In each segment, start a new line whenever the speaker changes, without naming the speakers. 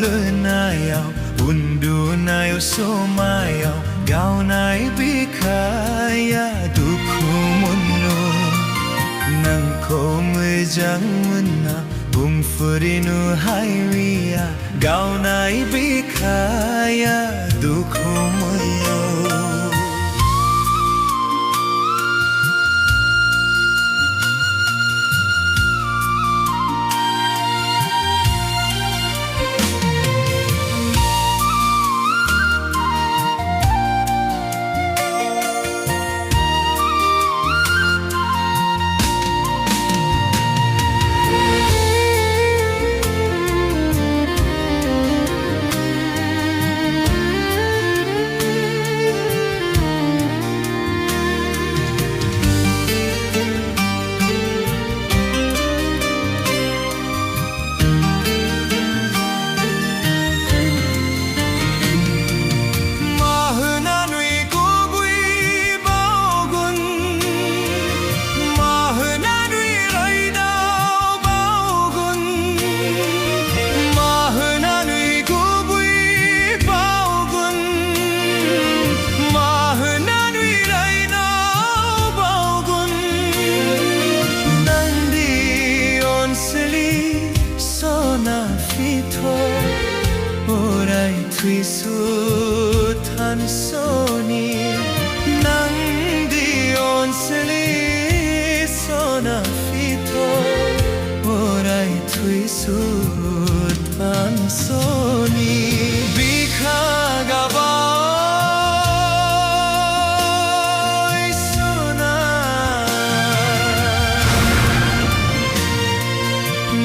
leunayaw undunayaw somayaw gaunay bikaya duku munno nangko mojang mona bungfurinu hairia gaunay bikaya duku moyo. Orai tui tan soni nang dion seli sona fito orai tui tan soni Bikha Gaobai Sona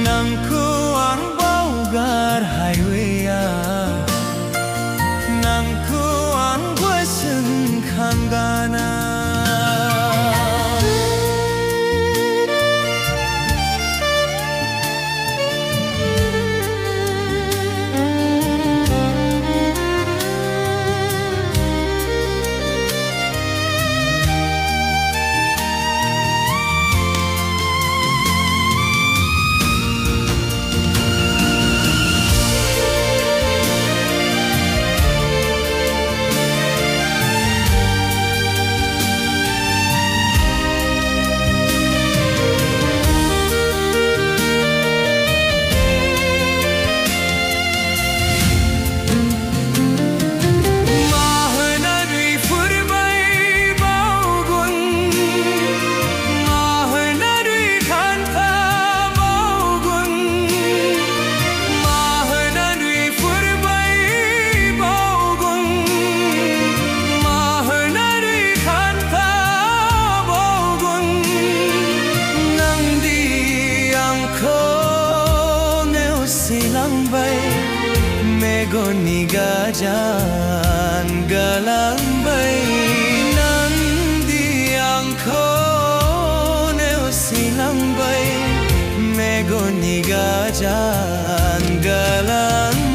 nang kuang baugar highway nangku ang guaseng kanggana Megoni gajan galang bay nandi angko neo silang bay Megoni gajan galang